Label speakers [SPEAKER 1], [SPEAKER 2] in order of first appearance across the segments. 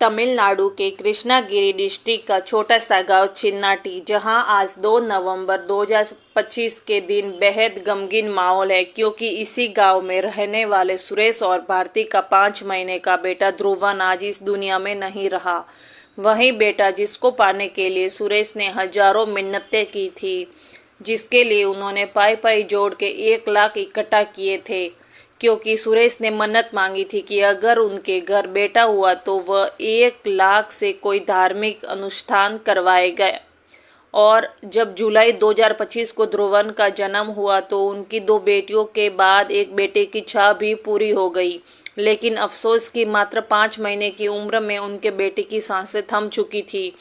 [SPEAKER 1] तमिलनाडु के कृष्णागिरी डिस्ट्रिक्ट का छोटा सा गांव चिन्नाटी, जहां आज 2 नवंबर 2025 के दिन बेहद गमगीन माहौल है, क्योंकि इसी गांव में रहने वाले सुरेश और भारती का 5 महीने का बेटा ध्रुवन आज इस दुनिया में नहीं रहा। वही बेटा जिसको पाने के लिए सुरेश ने हजारों मिन्नतें की थी, जिसके लिए उन्होंने पाई पाई जोड़ के 1 लाख इकट्ठा किए थे, क्योंकि सुरेश ने मन्नत मांगी थी कि अगर उनके घर बेटा हुआ तो वह 1 लाख से कोई धार्मिक अनुष्ठान करवाएगा। और जब जुलाई 2025 को ध्रुवन का जन्म हुआ तो उनकी 2 बेटियों के बाद एक बेटे की इच्छा भी पूरी हो गई। लेकिन अफसोस कि मात्र 5 महीने की उम्र में उनके बेटे की सांसें थम चुकी थी।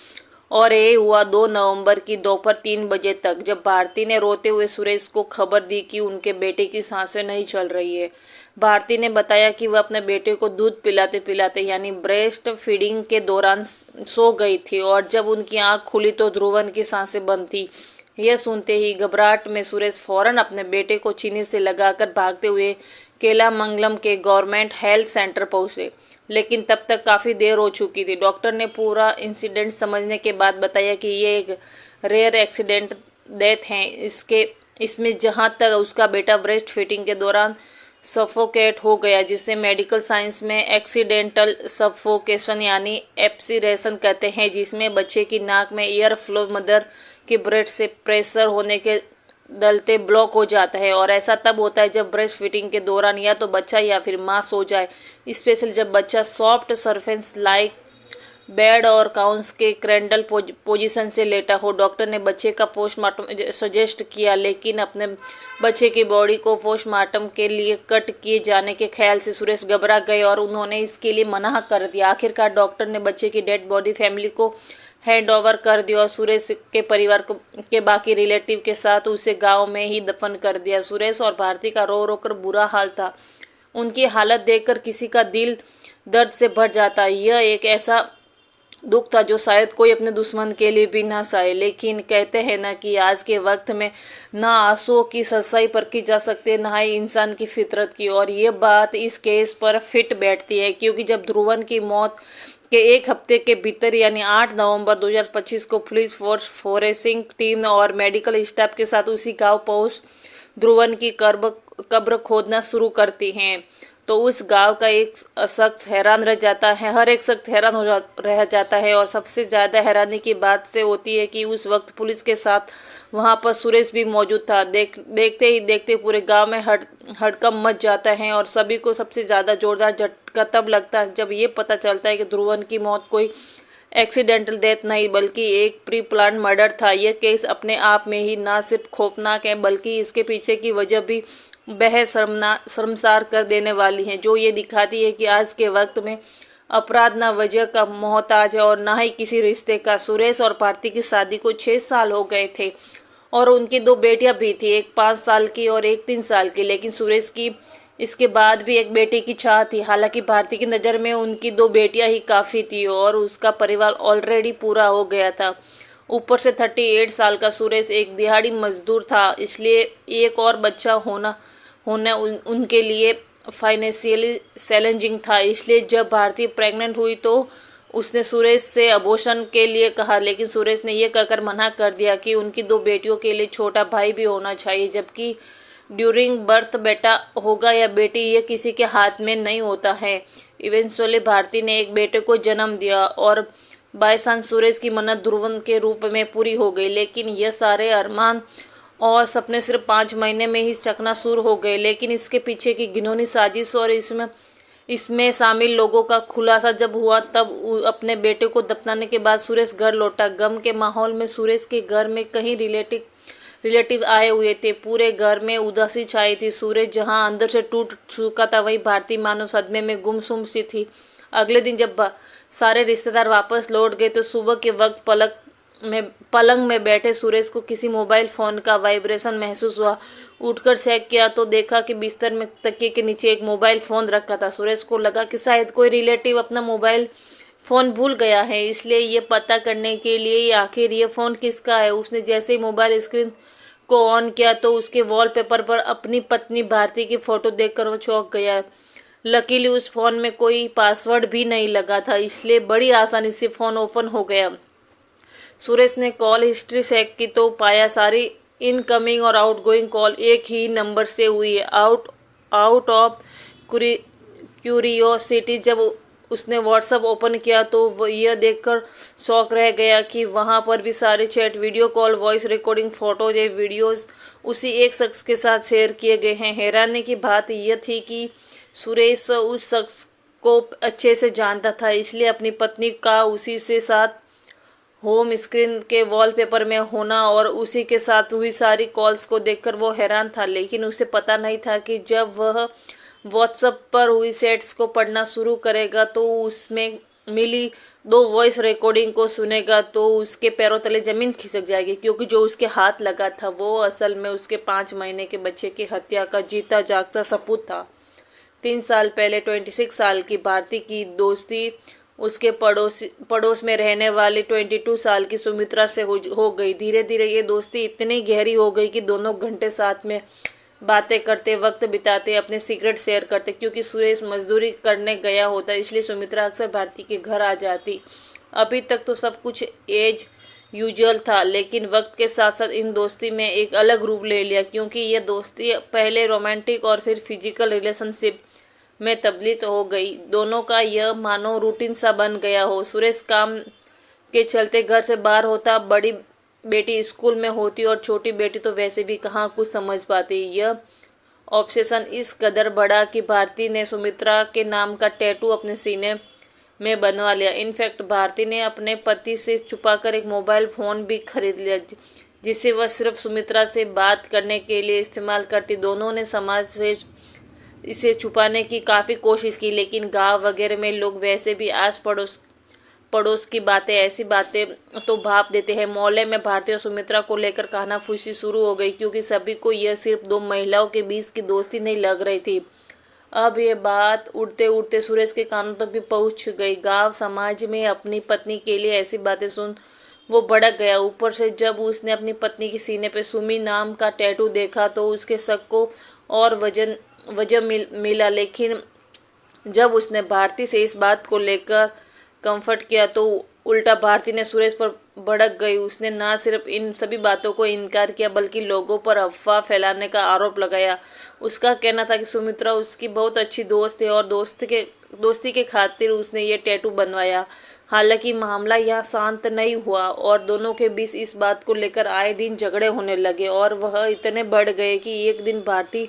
[SPEAKER 1] और ये हुआ 2 नवंबर की दोपहर 3 बजे तक, जब भारती ने रोते हुए सुरेश को खबर दी कि उनके बेटे की सांसें नहीं चल रही है। भारती ने बताया कि वह अपने बेटे को दूध पिलाते पिलाते यानी ब्रेस्ट फीडिंग के दौरान सो गई थी, और जब उनकी आंख खुली तो ध्रुवन की सांसें बंद थी। यह सुनते ही घबराहट में सुरेश फौरन अपने बेटे को चीनी से लगाकर भागते हुए केलामंगलम के गवर्नमेंट हेल्थ सेंटर पहुंचे, लेकिन तब तक काफ़ी देर हो चुकी थी। डॉक्टर ने पूरा इंसिडेंट समझने के बाद बताया कि ये एक रेयर एक्सीडेंट डेथ है। इसमें जहां तक उसका बेटा ब्रेस्ट फीडिंग के दौरान सफोकेट हो गया, जिसे मेडिकल साइंस में एक्सीडेंटल सफोकेशन यानी एप्सीरेशन कहते हैं, जिसमें बच्चे की नाक में एयर फ्लो मदर की ब्रेस्ट से प्रेशर होने के दलते ब्लॉक हो जाता है। और ऐसा तब होता है जब ब्रेस्ट फीडिंग के दौरान या तो बच्चा या फिर माँ सो जाए, स्पेशली जब बच्चा सॉफ्ट सरफेस लाइक बेड और काउंस के क्रैंडल पोजीशन से लेटा हो। डॉक्टर ने बच्चे का पोस्टमार्टम सजेस्ट किया, लेकिन अपने बच्चे की बॉडी को पोस्टमार्टम के लिए कट किए जाने के ख्याल से सुरेश घबरा गए और उन्होंने इसके लिए मना कर दिया। आखिरकार डॉक्टर ने बच्चे की डेड बॉडी फैमिली को हैंड ओवर कर दिया और सुरेश के परिवार के बाकी रिलेटिव के साथ उसे गांव में ही दफन कर दिया। सुरेश और भारती का रो रो कर बुरा हाल था। उनकी हालत देखकर किसी का दिल दर्द से भर जाता। यह एक ऐसा दुख था जो शायद कोई अपने दुश्मन के लिए भी ना सहे। लेकिन कहते हैं ना कि आज के वक्त में ना आंसुओं की सच्चाई परखी जा सकती, ना ही इंसान की फितरत की। और ये बात इस केस पर फिट बैठती है, क्योंकि जब ध्रुवन की मौत के 1 हफ्ते के भीतर यानी 8 नवंबर 2025 को पुलिस फोर्स, फोरेंसिक टीम और मेडिकल स्टाफ के साथ उसी गांव पहुंच ध्रुवन की कब्र खोदना शुरू करती हैं, तो उस गांव का एक शख्स हैरान रह जाता है। हर एक शख्स हैरान रह जाता है। और सबसे ज़्यादा हैरानी की बात से होती है कि उस वक्त पुलिस के साथ वहां पर सुरेश भी मौजूद था। देखते ही देखते पूरे गांव में हड़कंप मच जाता है। और सभी को सबसे ज़्यादा जोरदार झटका तब लगता है जब ये पता चलता है कि ध्रुवन की मौत कोई एक्सीडेंटल डेथ नहीं बल्कि एक प्री प्लान मर्डर था। यह केस अपने आप में ही ना सिर्फ खौफनाक है, बल्कि इसके पीछे की वजह भी बेहद शर्मसार कर देने वाली हैं, जो ये दिखाती है कि आज के वक्त में अपराध ना वजह का मोहताज है और ना ही किसी रिश्ते का। सुरेश और भारती की शादी को 6 साल हो गए थे और उनकी 2 बेटियां भी थी, एक 5 साल की और एक 3 साल की। लेकिन सुरेश की इसके बाद भी एक बेटे की चाह थी। हालांकि भारती की नज़र में उनकी 2 बेटियां ही काफ़ी थी और उसका परिवार ऑलरेडी पूरा हो गया था। ऊपर से 38 साल का सुरेश एक दिहाड़ी मजदूर था, इसलिए एक और बच्चा होना उनके लिए फाइनेंशियली चैलेंजिंग था। इसलिए जब भारती प्रेग्नेंट हुई तो उसने सुरेश से अबॉर्शन के लिए कहा, लेकिन सुरेश ने यह कहकर मना कर दिया कि उनकी 2 बेटियों के लिए छोटा भाई भी होना चाहिए, जबकि ड्यूरिंग बर्थ बेटा होगा या बेटी ये किसी के हाथ में नहीं होता है। इवेंचुअली भारती ने एक बेटे को जन्म दिया और बाईसांस सुरेश की मन्नत ध्रुवन के रूप में पूरी हो गई। लेकिन यह सारे अरमान और सपने सिर्फ 5 महीने में ही चकनाचूर हो गए। लेकिन इसके पीछे की घिनौनी साजिश और इसमें शामिल लोगों का खुलासा जब हुआ, तब अपने बेटे को दफनाने के बाद सुरेश घर लौटा। गम के माहौल में सुरेश के घर में कई रिलेटिव आए हुए थे। पूरे घर में उदासी छाई थी। सूरज जहां अंदर से टूट चुका था, वहीं भारती मानो सदमे में गुमसुम सी थी। अगले दिन जब सारे रिश्तेदार वापस लौट गए तो सुबह के वक्त पलंग में बैठे सुरेश को किसी मोबाइल फ़ोन का वाइब्रेशन महसूस हुआ। उठकर चेक किया तो देखा कि बिस्तर में तकिए के नीचे एक मोबाइल फ़ोन रखा था। सुरेश को लगा कि शायद कोई रिलेटिव अपना मोबाइल फ़ोन भूल गया है, इसलिए ये पता करने के लिए आखिर ये फ़ोन किसका है। उसने जैसे ही मोबाइल स्क्रीन को ऑन किया तो उसके वॉलपेपर पर अपनी पत्नी भारती की फ़ोटो देखकर वो चौंक गया। लकीली उस फ़ोन में कोई पासवर्ड भी नहीं लगा था, इसलिए बड़ी आसानी से फ़ोन ओपन हो गया। सुरेश ने कॉल हिस्ट्री चेक की तो पाया सारी इनकमिंग और आउटगोइंग कॉल एक ही नंबर से हुई है। आउट ऑफ क्यूरियोसिटी जब उसने व्हाट्सएप ओपन किया तो यह देखकर शॉक रह गया कि वहां पर भी सारे chat, video call, voice recording, photos या वीडियोस उसी एक शख्स के साथ शेयर किए गए हैं। हैरानी की बात यह थी कि सुरेश उस शख्स को अच्छे से जानता था, इसलिए अपनी पत्नी का उसी से साथ होम स्क्रीन के वॉलपेपर में होना और उसी के साथ हुई सारी कॉल्स को देखकर वो हैरान था। लेकिन उसे पता नहीं था कि जब वह व्हाट्सएप पर हुई चैट्स को पढ़ना शुरू करेगा तो उसमें मिली 2 वॉइस रिकॉर्डिंग को सुनेगा तो उसके पैरों तले ज़मीन खिसक जाएगी, क्योंकि जो उसके हाथ लगा था वो असल में उसके 5 महीने के बच्चे की हत्या का जीता जागता सबूत था। 3 साल पहले 26 साल की भारती की दोस्ती उसके पड़ोस में रहने वाली 22 साल की सुमित्रा से हो गई। धीरे धीरे ये दोस्ती इतनी गहरी हो गई कि दोनों घंटे साथ में बातें करते, वक्त बिताते, अपने सीक्रेट शेयर करते। क्योंकि सुरेश मजदूरी करने गया होता इसलिए सुमित्रा अक्सर भारती के घर आ जाती। अभी तक तो सब कुछ एज यूजुअल था, लेकिन वक्त के साथ साथ इन दोस्ती में एक अलग रूप ले लिया, क्योंकि ये दोस्ती पहले रोमांटिक और फिर फिजिकल रिलेशनशिप में तब्दील हो गई। दोनों का यह मानो रूटीन सा बन गया हो। सुरेश काम के चलते घर से बाहर होता, बड़ी बेटी स्कूल में होती और छोटी बेटी तो वैसे भी कहाँ कुछ समझ पाती। यह ऑब्सेशन इस कदर बढ़ा कि भारती ने सुमित्रा के नाम का टैटू अपने सीने में बनवा लिया। इनफैक्ट भारती ने अपने पति से छुपाकर एक मोबाइल फ़ोन भी खरीद लिया, जिसे वह सिर्फ सुमित्रा से बात करने के लिए इस्तेमाल करती। दोनों ने समाज से इसे छुपाने की काफ़ी कोशिश की, लेकिन गांव वगैरह में लोग वैसे भी आस पड़ोस की बातें, ऐसी बातें तो भाप देते हैं। मोहल्ले में भारती और सुमित्रा को लेकर कहानाफूसी शुरू हो गई, क्योंकि सभी को यह सिर्फ 2 महिलाओं के बीच की दोस्ती नहीं लग रही थी। अब ये बात उड़ते उड़ते सुरेश के कानों तक भी पहुंच गई। गांव समाज में अपनी पत्नी के लिए ऐसी बातें सुन वो भड़क गया। ऊपर से जब उसने अपनी पत्नी के सीने पे सुमी नाम का टैटू देखा तो उसके शक को और वजह मिला। लेकिन जब उसने भारती से इस बात को लेकर कंफर्ट किया तो उल्टा भारती ने सुरेश पर भड़क गई। उसने ना सिर्फ इन सभी बातों को इनकार किया, बल्कि लोगों पर अफवाह फैलाने का आरोप लगाया। उसका कहना था कि सुमित्रा उसकी बहुत अच्छी दोस्त है और दोस्ती के खातिर उसने ये टैटू बनवाया। हालांकि मामला यहाँ शांत नहीं हुआ और दोनों के बीच इस बात को लेकर आए दिन झगड़े होने लगे और वह इतने बढ़ गए कि एक दिन भारती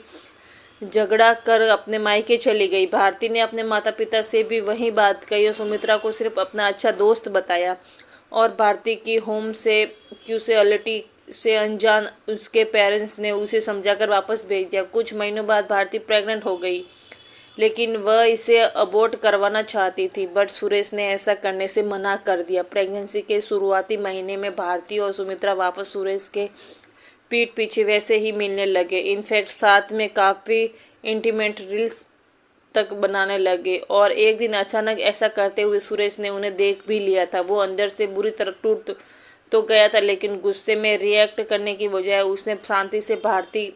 [SPEAKER 1] झगड़ा कर अपने मायके चली गई। भारती ने अपने माता पिता से भी वही बात कही और सुमित्रा को सिर्फ अपना अच्छा दोस्त बताया। और भारती की होम से क्यूसेलिटी से अनजान उसके पेरेंट्स ने उसे समझाकर वापस भेज दिया। कुछ महीनों बाद भारती प्रेग्नेंट हो गई, लेकिन वह इसे अबॉर्ट करवाना चाहती थी, बट सुरेश ने ऐसा करने से मना कर दिया। प्रेगनेंसी के शुरुआती महीने में भारती और सुमित्रा वापस सुरेश के पीठ पीछे वैसे ही मिलने लगे। इनफैक्ट साथ में काफ़ी इंटीमेट रील्स तक बनाने लगे और एक दिन अचानक ऐसा करते हुए सुरेश ने उन्हें देख भी लिया था। वो अंदर से बुरी तरह टूट तो गया था, लेकिन गुस्से में रिएक्ट करने की बजाय उसने शांति से भारती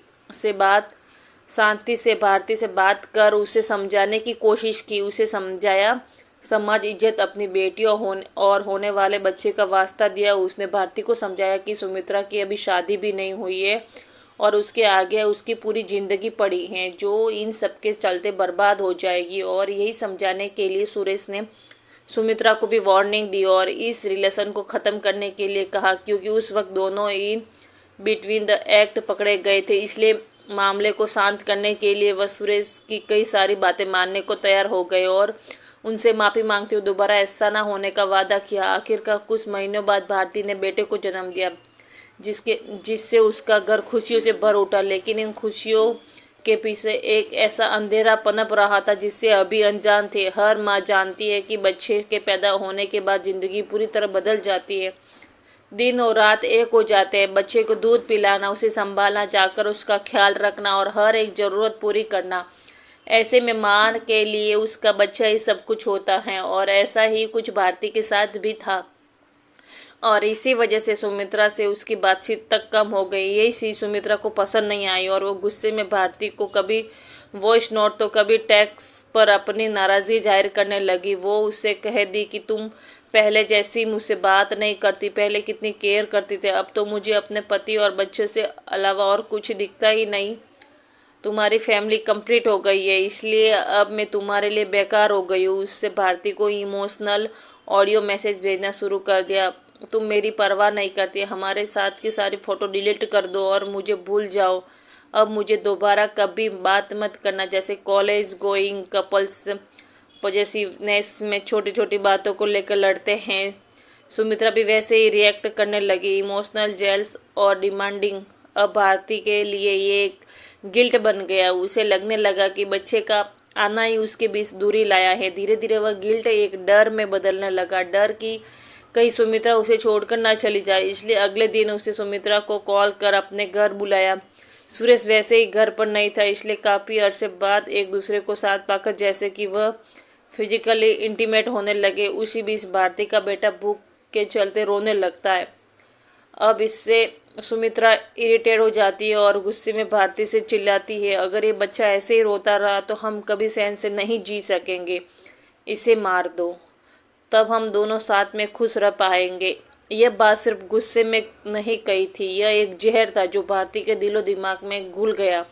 [SPEAKER 1] से बात कर उसे समझाने की कोशिश की। उसे समझाया, समाज, इज्जत, अपनी बेटियों और होने वाले बच्चे का वास्ता दिया। उसने भारती को समझाया कि सुमित्रा की अभी शादी भी नहीं हुई है और उसके आगे उसकी पूरी जिंदगी पड़ी है, जो इन सब के चलते बर्बाद हो जाएगी। और यही समझाने के लिए सुरेश ने सुमित्रा को भी वार्निंग दी और इस रिलेशन को ख़त्म करने के लिए कहा, क्योंकि उस वक्त दोनों इन बिटवीन द एक्ट पकड़े गए थे। इसलिए मामले को शांत करने के लिए वह सुरेश की कई सारी बातें मानने को तैयार हो गए और उनसे माफ़ी मांगते हुए दोबारा ऐसा ना होने का वादा किया। आखिरकार कुछ महीनों बाद भारती ने बेटे को जन्म दिया, जिससे उसका घर खुशियों से भर उठा। लेकिन इन खुशियों के पीछे एक ऐसा अंधेरा पनप रहा था जिससे अभी अनजान थे। हर माँ जानती है कि बच्चे के पैदा होने के बाद ज़िंदगी पूरी तरह बदल जाती है। दिन और रात एक हो जाते हैं। बच्चे को दूध पिलाना, उसे संभालना, जाकर उसका ख्याल रखना और हर एक ज़रूरत पूरी करना। ऐसे में माँ के लिए उसका बच्चा ही सब कुछ होता है और ऐसा ही कुछ भारती के साथ भी था। और इसी वजह से सुमित्रा से उसकी बातचीत तक कम हो गई। यही चीज़ सुमित्रा को पसंद नहीं आई और वो गुस्से में भारती को कभी वॉइस नोट तो कभी टेक्स्ट पर अपनी नाराज़गी जाहिर करने लगी। वो उससे कह दी कि तुम पहले जैसी मुझसे बात नहीं करती, पहले कितनी केयर करती थी, अब तो मुझे अपने पति और बच्चों से अलावा और कुछ दिखता ही नहीं। तुम्हारी फैमिली कंप्लीट हो गई है, इसलिए अब मैं तुम्हारे लिए बेकार हो गई हूँ। उससे भारती को इमोशनल ऑडियो मैसेज भेजना शुरू कर दिया। तुम मेरी परवाह नहीं करती, हमारे साथ की सारी फ़ोटो डिलीट कर दो और मुझे भूल जाओ। अब मुझे दोबारा कभी बात मत करना। जैसे कॉलेज गोइंग कपल्स पॉजेसिवनेस में छोटी छोटी बातों को लेकर लड़ते हैं, सुमित्रा भी वैसे ही रिएक्ट करने लगी, इमोशनल जेल्स और डिमांडिंग। अब भारती के लिए ये एक गिल्ट बन गया। उसे लगने लगा कि बच्चे का आना ही उसके बीच दूरी लाया है। धीरे धीरे वह गिल्ट एक डर में बदलने लगा, डर कि कहीं सुमित्रा उसे छोड़कर ना चली जाए। इसलिए अगले दिन उसे सुमित्रा को कॉल कर अपने घर बुलाया। सुरेश वैसे ही घर पर नहीं था, इसलिए काफ़ी अरसे बाद एक दूसरे को साथ पाकर जैसे कि वह फिजिकली इंटीमेट होने लगे। उसी बीच भारती का बेटा भूख के चलते रोने लगता है। अब इससे सुमित्रा इरिटेट हो जाती है और गुस्से में भारती से चिल्लाती है, अगर ये बच्चा ऐसे ही रोता रहा तो हम कभी सहन से नहीं जी सकेंगे, इसे मार दो, तब हम दोनों साथ में खुश रह पाएंगे। यह बात सिर्फ गुस्से में नहीं कही थी, यह एक जहर था जो भारती के दिलो दिमाग में घुल गया।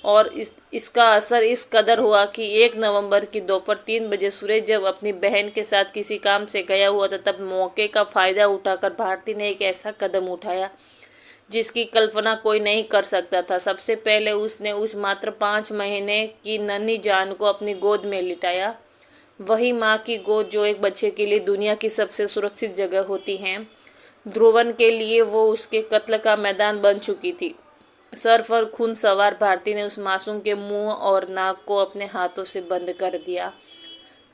[SPEAKER 1] और इसका असर इस कदर हुआ कि 1 नवंबर की दोपहर 3 बजे सुरेश जब अपनी बहन के साथ किसी काम से गया हुआ था, तब मौके का फ़ायदा उठाकर भारती ने एक ऐसा कदम उठाया जिसकी कल्पना कोई नहीं कर सकता था। सबसे पहले उसने उस मात्र 5 महीने की नन्ही जान को अपनी गोद में लिटाया। वही माँ की गोद जो एक बच्चे के लिए दुनिया की सबसे सुरक्षित जगह होती है। ध्रुवन के लिए वो उसके कत्ल का मैदान बन चुकी थी। सर पर खून सवार भारती ने उस मासूम के मुंह और नाक को अपने हाथों से बंद कर दिया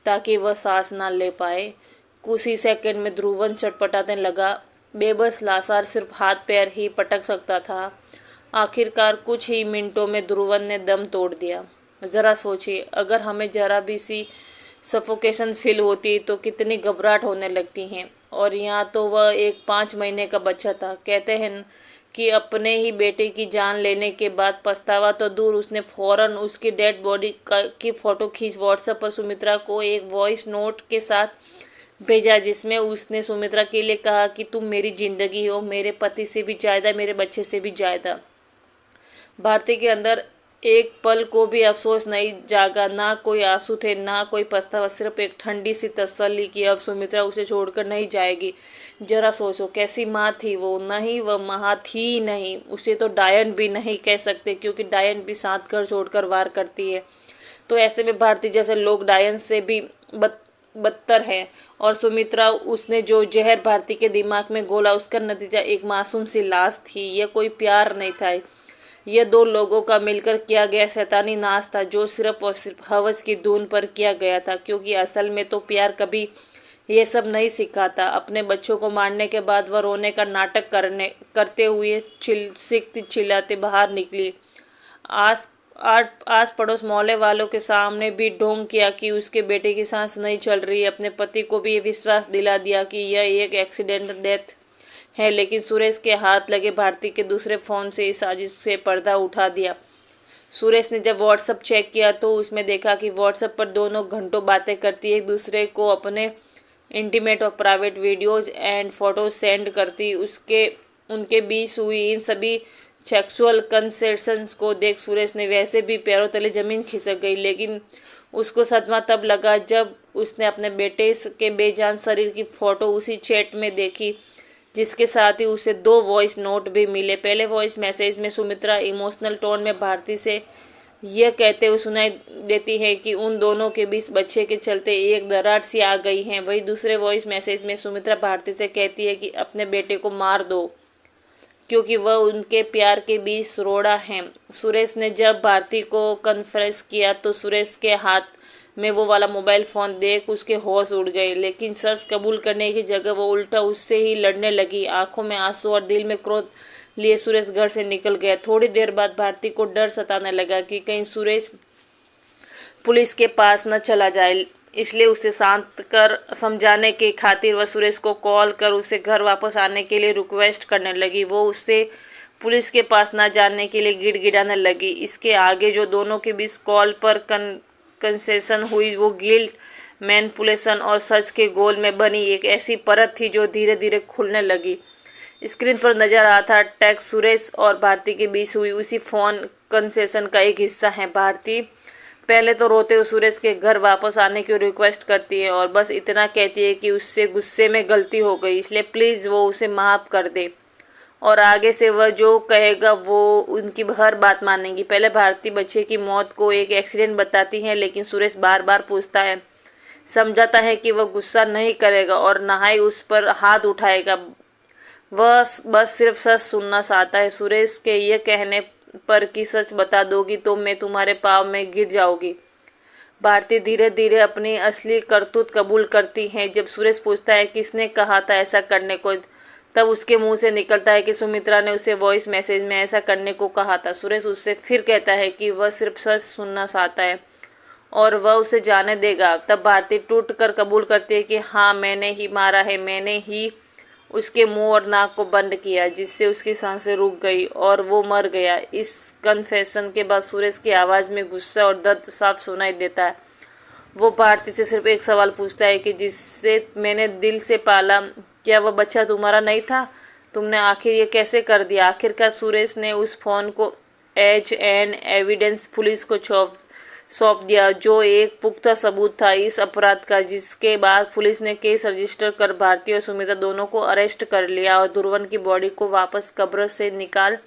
[SPEAKER 1] ताकि वह सांस ना ले पाए। कुछ ही सेकंड में ध्रुवन चटपटाने लगा। बेबस लाचार सिर्फ हाथ पैर ही पटक सकता था। आखिरकार कुछ ही मिनटों में ध्रुवन ने दम तोड़ दिया। जरा सोचिए, अगर हमें जरा भी सी सफोकेशन फील होती तो कितनी घबराहट होने लगती है। और यहाँ तो वह एक 5 महीने का बच्चा था। कहते हैं कि अपने ही बेटे की जान लेने के बाद पछतावा तो दूर, उसने फौरन उसकी डेड बॉडी की फ़ोटो खींच व्हाट्सएप पर सुमित्रा को एक वॉइस नोट के साथ भेजा, जिसमें उसने सुमित्रा के लिए कहा कि तुम मेरी ज़िंदगी हो, मेरे पति से भी ज़्यादा, मेरे बच्चे से भी ज़्यादा। भारती के अंदर एक पल को भी अफसोस नहीं जागा, ना कोई आंसू थे, ना कोई पछतावा, सिर्फ एक ठंडी सी तसल्ली कि अब सुमित्रा उसे छोड़कर नहीं जाएगी। जरा सोचो, कैसी माँ थी वो। नहीं, वह माँ थी ही नहीं, उसे तो डायन भी नहीं कह सकते, क्योंकि डायन भी साथ घर छोड़कर वार करती है। तो ऐसे में भारती जैसे लोग डायन से भी बदतर है। और सुमित्रा, उसने जो जहर भारती के दिमाग में घोला, उसका नतीजा एक मासूम सी लाश थी। यह कोई प्यार नहीं था, यह 2 लोगों का मिलकर किया गया शैतानी नाश था, जो सिर्फ और सिर्फ हवस की धुन पर किया गया था। क्योंकि असल में तो प्यार कभी ये सब नहीं सिखाता। अपने बच्चों को मारने के बाद वह रोने का नाटक करते हुए सीखती चिल्लाते बाहर निकली। आस पड़ोस मोहल्ले वालों के सामने भी ढोंग किया कि उसके बेटे की सांस नहीं चल रही। अपने पति को भी ये विश्वास दिला दिया कि यह एक एक्सीडेंट डेथ है। लेकिन सुरेश के हाथ लगे भारती के दूसरे फ़ोन से इस साजिश से पर्दा उठा दिया। सुरेश ने जब व्हाट्सएप चेक किया तो उसमें देखा कि व्हाट्सएप पर दोनों घंटों बातें करती, एक दूसरे को अपने इंटीमेट और private videos and photos send करती। उनके बीच हुई इन सभी सेक्सुअल कन्वर्सेशंस को देख सुरेश ने वैसे भी पैरों तले ज़मीन खिसक गई। लेकिन उसको सदमा तब लगा जब उसने अपने बेटे के बेजान शरीर की फ़ोटो उसी चैट में देखी, जिसके साथ ही उसे 2 वॉइस नोट भी मिले। पहले वॉइस मैसेज में सुमित्रा इमोशनल टोन में भारती से यह कहते हुए सुनाई देती है कि उन दोनों के बीच बच्चे के चलते एक दरार सी आ गई है। वही दूसरे वॉइस मैसेज में सुमित्रा भारती से कहती है कि अपने बेटे को मार दो, क्योंकि वह उनके प्यार के बीच रोड़ा है। सुरेश ने जब भारती को कन्फ्रेस किया तो सुरेश के हाथ में वो वाला मोबाइल फ़ोन देख उसके होश उड़ गए। लेकिन सच कबूल करने की जगह वो उल्टा उससे ही लड़ने लगी। आंखों में आंसू और दिल में क्रोध लिए सुरेश घर से निकल गया। थोड़ी देर बाद भारती को डर सताने लगा कि कहीं सुरेश पुलिस के पास न चला जाए। इसलिए उसे शांत कर समझाने की खातिर वह सुरेश को कॉल कर उसे घर वापस आने के लिए रिक्वेस्ट करने लगी। वो उससे पुलिस के पास ना जाने के लिए गिड़गिड़ाने लगी। इसके आगे जो दोनों के बीच कॉल पर कंसेशन हुई वो गिल्ट, मैनिपुलेशन और सच के गोल में बनी एक ऐसी परत थी जो धीरे धीरे खुलने लगी। स्क्रीन पर नजर आ था टेक्स्ट सुरेश और भारती के बीच हुई उसी फोन कंसेशन का एक हिस्सा है। भारती पहले तो रोते हुए सुरेश के घर वापस आने की रिक्वेस्ट करती है और बस इतना कहती है कि उससे गुस्से में गलती हो गई, इसलिए प्लीज़ वो उसे माफ़ कर दे और आगे से वह जो कहेगा वो उनकी हर बात मानेगी। पहले भारती बच्चे की मौत को एक एक्सीडेंट बताती है, लेकिन सुरेश बार बार पूछता है, समझाता है कि वह गुस्सा नहीं करेगा और ना ही उस पर हाथ उठाएगा, वह बस सिर्फ सच सुनना चाहता है। सुरेश के ये कहने पर कि सच बता दोगी तो मैं तुम्हारे पाँव में गिर जाऊंगी। भारती धीरे धीरे अपनी असली करतूत कबूल करती है। जब सुरेश पूछता है किसने कहा था ऐसा करने को, तब उसके मुंह से निकलता है कि सुमित्रा ने उसे वॉइस मैसेज में ऐसा करने को कहा था। सुरेश उससे फिर कहता है कि वह सिर्फ सच सुनना चाहता है और वह उसे जाने देगा। तब भारती टूट कर कबूल करती है कि हाँ, मैंने ही मारा है, मैंने ही उसके मुंह और नाक को बंद किया, जिससे उसकी सांसें रुक गई और वो मर गया। इस कन्फेशन के बाद सुरेश की आवाज़ में गुस्सा और दर्द साफ सुनाई देता है। वो भारती से सिर्फ एक सवाल पूछता है कि जिससे मैंने दिल से पाला, क्या वह बच्चा तुम्हारा नहीं था? तुमने आखिर ये कैसे कर दिया? आखिरकार सुरेश ने उस फ़ोन को एज एन एविडेंस पुलिस को सौंप दिया, जो एक पुख्ता सबूत था इस अपराध का। जिसके बाद पुलिस ने केस रजिस्टर कर भारती और सुमित्रा दोनों को अरेस्ट कर लिया और ध्रुवन की बॉडी को वापस कब्र से निकाल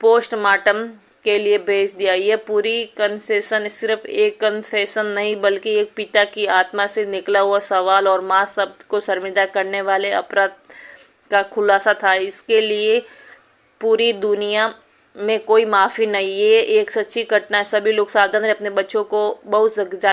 [SPEAKER 1] पोस्टमार्टम के लिए भेज दिया। यह पूरी कन्सेशन सिर्फ एक कन्फेशन नहीं, बल्कि एक पिता की आत्मा से निकला हुआ सवाल और माँ शब्द को शर्मिंदा करने वाले अपराध का खुलासा था। इसके लिए पूरी दुनिया में कोई माफ़ी नहीं। ये एक सच्ची घटना है। सभी लोग सावधान रहे, अपने बच्चों को बहुत